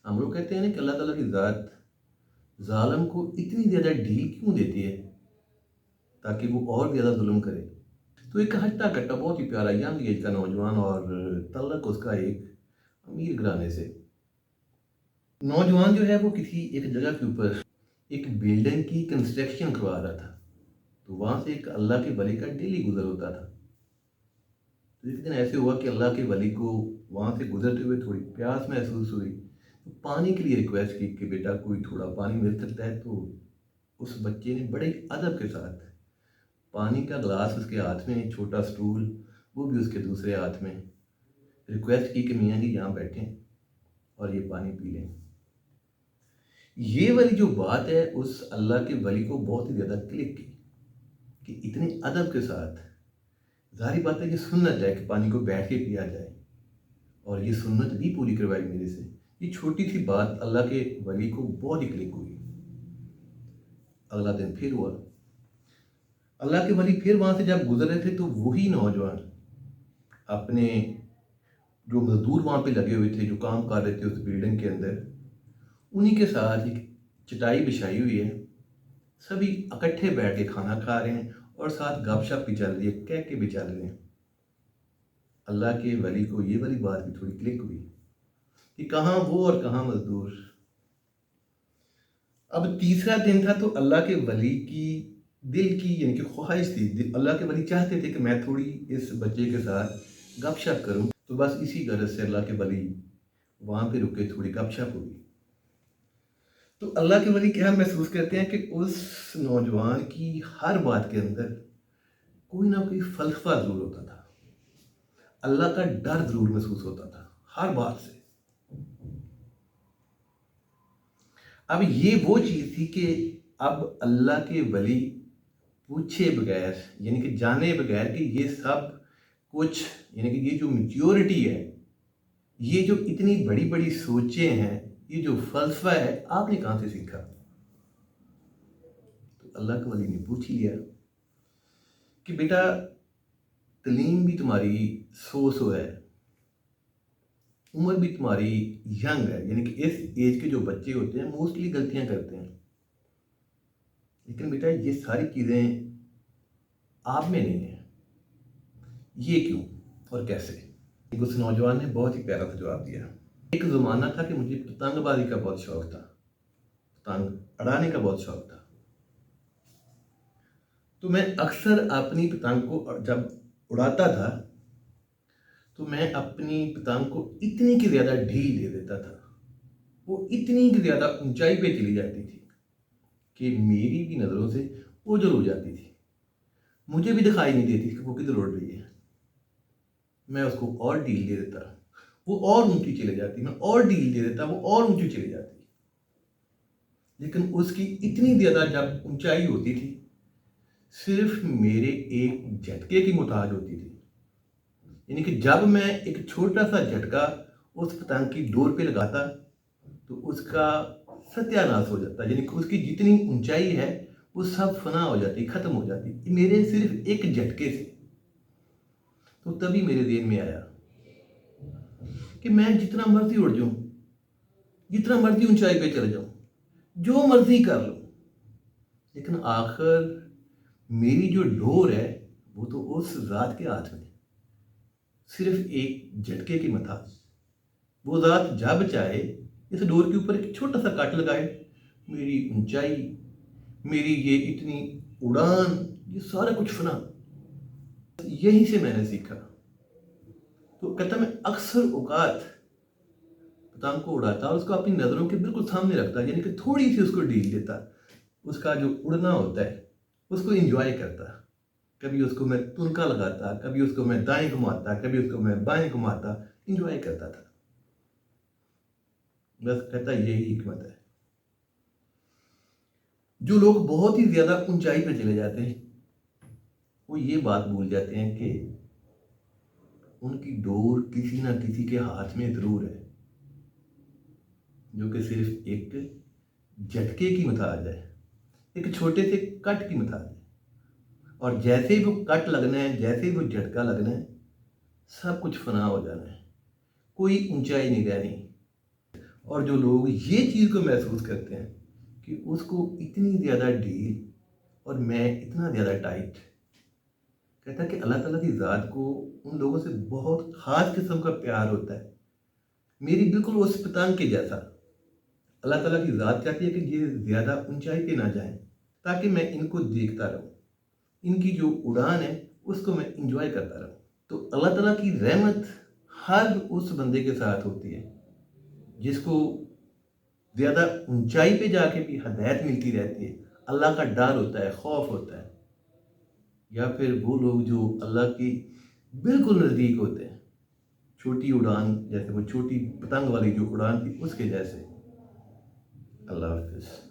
ہم لوگ کہتے ہیں نا کہ اللہ تعالیٰ کی ذات ظالم کو اتنی زیادہ ڈھیل کیوں دیتی ہے تاکہ وہ اور زیادہ ظلم کرے۔ تو ایک ہٹا کٹا بہت ہی پیارا ینگ ایج کا نوجوان اور تعلق اس کا ایک امیر گھرانے سے۔ نوجوان جو ہے وہ کسی ایک جگہ کے اوپر ایک بلڈنگ کی کنسٹرکشن کروا رہا تھا، تو وہاں سے ایک اللہ کے ولی کا ڈیلی گزر ہوتا تھا۔ تو ایک دن ایسے ہوا کہ اللہ کے ولی کو وہاں سے گزرتے ہوئے تھوڑی پیاس محسوس ہوئی، تو پانی کے لیے ریکویسٹ کی کہ بیٹا کوئی تھوڑا پانی مل سکتا ہے۔ تو اس بچے نے بڑے ادب کے ساتھ پانی کا گلاس اس کے ہاتھ میں، چھوٹا سٹول وہ بھی اس کے دوسرے ہاتھ میں، ریکویسٹ کی کہ میاں جی یہاں بیٹھیں اور یہ پانی پی لیں۔ یہ والی جو بات ہے اس اللہ کے ولی کو بہت ہی زیادہ کلک کی کہ اتنے ادب کے ساتھ، ظاہری بات ہے یہ سنت ہے کہ پانی کو بیٹھ کے پیا جائے، اور یہ سنت بھی پوری کروائی میرے سے۔ یہ چھوٹی سی بات اللہ کے ولی کو بہت ہی کلک ہوئی۔ اگلا دن پھر ہوا، اللہ کے ولی پھر وہاں سے جب گزر رہے تھے تو وہی نوجوان اپنے جو مزدور وہاں پہ لگے ہوئے تھے، جو کام کر رہے تھے اس بلڈنگ کے اندر، انہی کے ساتھ ایک چٹائی بچھائی ہوئی ہے، سبھی اکٹھے بیٹھ کے کھانا کھا رہے ہیں اور ساتھ گپ شپ بھی چل رہی ہے، کہہ کے بھی چل رہے ہیں۔ اللہ کے ولی کو یہ والی بات بھی تھوڑی کلک ہوئی کہ کہاں وہ اور کہاں مزدور۔ اب تیسرا دن تھا تو اللہ کے ولی کی دل کی یعنی کہ خواہش تھی، اللہ کے ولی چاہتے تھے کہ میں تھوڑی اس بچے کے ساتھ گپ شپ کروں، تو بس اسی غرض سے اللہ کے ولی وہاں پہ رکے، تھوڑی گپ شپ ہوئی۔ تو اللہ کے ولی کیا محسوس کرتے ہیں کہ اس نوجوان کی ہر بات کے اندر کوئی نہ کوئی فلسفہ ضرور ہوتا تھا، اللہ کا ڈر ضرور محسوس ہوتا تھا ہر بات سے۔ اب یہ وہ چیز تھی کہ اب اللہ کے ولی پوچھے بغیر یعنی کہ جانے بغیر کہ یہ سب کچھ یعنی کہ یہ جو میچیورٹی ہے، یہ جو اتنی بڑی بڑی سوچیں ہیں، یہ جو فلسفہ ہے، آپ نے کہاں سے سیکھا؟ تو اللہ کے ولی نے پوچھ لیا کہ بیٹا تعلیم بھی تمہاری سو ہے، عمر بھی تمہاری ینگ ہے، یعنی کہ اس ایج کے جو بچے ہوتے ہیں موسٹلی غلطیاں کرتے ہیں، لیکن بیٹا یہ ساری چیزیں آپ میں نہیں ہیں، یہ کیوں اور کیسے؟ اس نوجوان نے بہت ہی پیارا سا جواب دیا۔ ایک زمانہ تھا کہ مجھے پتنگ بازی کا بہت شوق تھا، پتنگ اڑانے کا بہت شوق تھا، تو میں اکثر اپنی پتنگ کو جب اڑاتا تھا تو میں اپنی پتنگ کو اتنی کی زیادہ ڈھیل دے دیتا تھا، وہ اتنی کی زیادہ اونچائی پہ چلی جاتی تھی کہ میری بھی نظروں سے اوجھل ہو جاتی تھی، مجھے بھی دکھائی نہیں دیتی کہ وہ کدھر اڑ رہی ہے۔ میں اس کو اور ڈھیل دے دیتا، وہ اور اونچی چلے جاتی، میں اور ڈھیل دے دیتا، وہ اور اونچی چلی جاتی، لیکن اس کی اتنی زیادہ جب اونچائی ہوتی تھی صرف میرے ایک جھٹکے کی محتاج ہوتی تھی، یعنی کہ جب میں ایک چھوٹا سا جھٹکا اس پتنگ کی ڈور پہ لگاتا تو اس کا ستیہ ناش ہو جاتا، یعنی کہ اس کی جتنی اونچائی ہے وہ سب فنا ہو جاتی، ختم ہو جاتی میرے صرف ایک جھٹکے سے۔ تو تبھی میرے ذہن میں آیا کہ میں جتنا مرضی اڑ جاؤں، جتنا مرضی اونچائی پہ چل جاؤں، جو مرضی کر لوں، لیکن آخر میری جو ڈور ہے وہ تو اس ذات کے ہاتھ میں، صرف ایک جھٹکے کی محتاج۔ وہ ذات جب چاہے اس ڈور کے اوپر ایک چھوٹا سا کٹ لگائے، میری اونچائی، میری یہ اتنی اڑان، یہ سارا کچھ فنا۔ یہی سے میں نے سیکھا۔ تو کہتا میں اکثر اوقات پتنگ کو اڑاتا اور اس کو اپنی نظروں کے بالکل سامنے رکھتا، یعنی کہ تھوڑی سی اس کو ڈھیل دیتا، اس کا جو اڑنا ہوتا ہے اس کو انجوائے کرتا، کبھی اس کو میں تنکا لگاتا، کبھی اس کو میں دائیں گھماتا، کبھی اس کو میں بائیں گھماتا، انجوائے کرتا تھا۔ بس کہتا یہی حکمت ہے۔ جو لوگ بہت ہی زیادہ اونچائی پہ چلے جاتے ہیں وہ یہ بات بھول جاتے ہیں کہ ان کی ڈور کسی نہ کسی کے ہاتھ میں ضرور ہے، جو کہ صرف ایک جھٹکے کی محتاج ہے، ایک چھوٹے سے کٹ کی محتاج ہے، اور جیسے ہی وہ کٹ لگنا ہے، جیسے ہی وہ جھٹکا لگنا ہے، سب کچھ فنا ہو جانا ہے، کوئی اونچائی نہیں رہنی۔ اور جو لوگ یہ چیز کو محسوس کرتے ہیں کہ اس کو اتنی زیادہ ڈھیل اور میں اتنا زیادہ ٹائٹ، کہتا ہے کہ اللہ تعالیٰ کی ذات کو ان لوگوں سے بہت خاص قسم کا پیار ہوتا ہے، میری بالکل اس پتنگ کے جیسا۔ اللہ تعالیٰ کی ذات چاہتی ہے کہ یہ زیادہ اونچائی پہ نہ جائیں تاکہ میں ان کو دیکھتا رہوں، ان کی جو اڑان ہے اس کو میں انجوائے کرتا رہوں۔ تو اللہ تعالیٰ کی رحمت ہر اس بندے کے ساتھ ہوتی ہے جس کو زیادہ اونچائی پہ جا کے بھی ہدایت ملتی رہتی ہے، اللہ کا ڈر ہوتا ہے، خوف ہوتا ہے، یا پھر وہ لوگ جو اللہ کی بالکل نزدیک ہوتے ہیں، چھوٹی اڑان جیسے وہ چھوٹی پتنگ والی جو اڑان تھی اس کے جیسے۔ اللہ حافظ۔